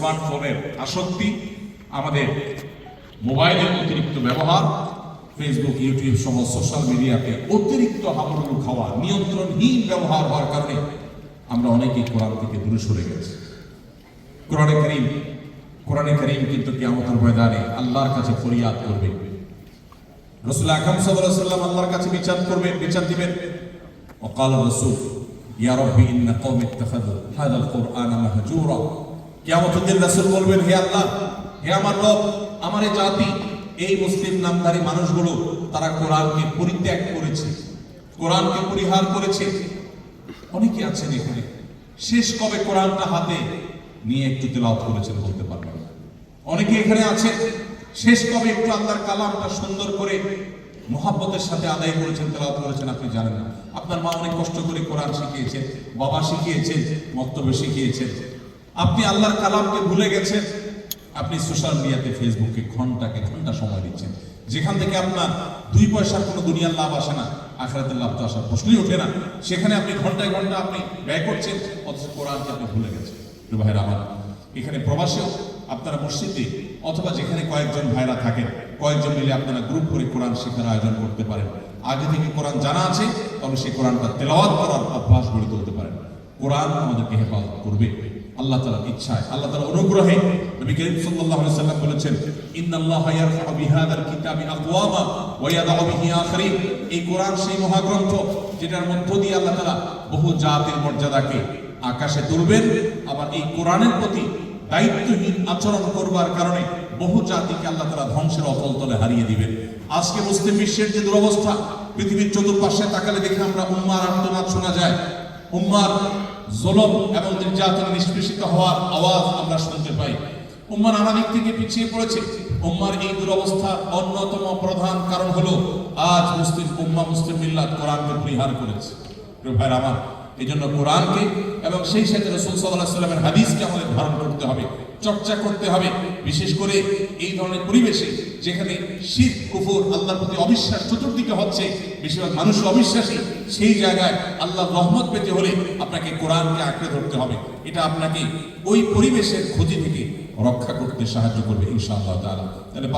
স্মার্টফোনের আসক্তি, আমাদের মোবাইলের অতিরিক্ত ব্যবহার, ফেসবুক, ইউটিউব সহ সোশ্যাল মিডিয়াতে অতিরিক্ত হাবুডুবু খাওয়া, নিয়ন্ত্রণহীন ব্যবহার হওয়ার কারণে আমরা অনেকেই কোরআন থেকে দূরে সরে গেছি। কোরআনে কারীম কিন্তু কিয়ামতের ময়দানে আল্লাহর কাছে ফরিয়াদ করবে। রাসূল আকরাম সাল্লাল্লাহু আলাইহি ওয়াসাল্লাম আল্লাহর কাছে বিচার দিবেন। وقال الرسول يا ربي ان قوم اتخذوا هذا القرآن مهجورا। কিয়ামতের দিন রাসূল বলবেন, হে আল্লাহ, হে আমার রব, আমার এই জাতি, এই মুসলিম নামধারী মানুষগুলো তারা কোরআনকে পরিত্যাগ করেছে, কোরআনকে পরিহার করেছে। অনেকে আছেন এখানে শেষ কবে কোরআনটা হাতে নিয়ে একটু তেলাওয়াত করেছেন বলতে পারবেন। অনেকে এখানে আছেন শেষ কবে একটু আল্লাহর কালামটা সুন্দর করে মুহাব্বতের সাথে আদায় করেছেন, তেলাওয়াত করেছেন আপনি জানেন না। আপনার মা অনেক কষ্ট করে কোরআন শিখিয়েছেন, বাবা শিখিয়েছেন, মক্তবে শিখিয়েছেন, আপনি আল্লাহর কালামকে ভুলে গেছেন। আপনি সোশ্যাল মিডিয়াতে, ফেসবুকে ঘন্টা সময় দিচ্ছেন, যেখান থেকে আপনার 2 পয়সার কোনো দুনিয়ার লাভ আসে না, আখিরাতের লাভ তো আসার প্রশ্নই ওঠে না। সেখানে আপনি ঘন্টায় ঘন্টা আপনি ব্যয় করছেন, অথচ কোরআনকে আপনি ভুলে গেছেন। ভাইরা আমার, এখানে প্রবাসেও আপনারা মসজিদে অথবা যেখানে কয়েকজন ভাইরা থাকেন, কয়েকজন মিলে আপনারা গ্রুপ করে কোরআন শেখার আয়োজন করতে পারেন। আগে থেকে কোরআন জানা আছে, তবে সেই কোরআনটা তেলাওয়াত করার অভ্যাস গড়ে তুলতে পারেন। কোরআন আমাদেরকে হেফাজত করবে আল্লাহ তাআলার ইচ্ছায়, আল্লাহ তাআলার অনুগ্রহে। নবী করিম সাল্লাল্লাহু আলাইহি ওয়াসাল্লাম বলেছেন, ইন্নাল্লাহা ইয়ারফাউ বিহাদাল কিতাবি আকওয়ামা ওয়া ইয়াদাউ বিহি আখিরিন। এই কোরআন সেই মহাগ্রন্থ যেটার মধ্য দিয়ে আল্লাহ তাআলা বহু জাতির মর্যাদাকে আকাশে তুলবেন, আবার এই কোরআনের প্রতি দায়িত্বহীন আচরণ করবার কারণে বহু জাতিকে আল্লাহ তাআলা ধ্বংসের অতল তলে হারিয়ে দিবেন। আজকে মুসলিম বিশ্বের যে দুরবস্থা, পৃথিবীর চতুর্পাশে তাকালে দেখে আমরা উম্মার আর্তনাদ শোনা যায়, উম্মার জুলুম এবং নির্যাতনে নিষ্পেষিত হওয়ার আওয়াজ আমরা শুনতে পাই। উম্মা নানা দিক থেকে পিছিয়ে পড়েছে। উম্মার এই দুরবস্থার অন্যতম প্রধান কারণ হলো আজ মুসলিম মিল্লাত কোরআনকে পরিহার করেছে। ভাইরা আমার, এই জন্য কোরআনকে এবং সেই সাথে রাসূল সাল্লাল্লাহু আলাইহি ওয়াসাল্লামের হাদিসকে আমাদের ধারণ করতে হবে, চর্চা করতে হবে। বিশেষ করে এই ধরনের পরিবেশে যেখানে শিরক, কুফর, আল্লাহর প্রতি অবিশ্বাস চতুর্দিকে হচ্ছে, বেশিরভাগ মানুষ অবিশ্বাসী, সেই জায়গায় আল্লাহর রহমত পেতে হলে আপনাকে কোরআনকে আঁকড়ে ধরতে হবে। এটা আপনাকে ওই পরিবেশের ক্ষতি থেকে রক্ষা করতে সাহায্য করবে ইনশাআল্লাহ তাআলা। তাহলে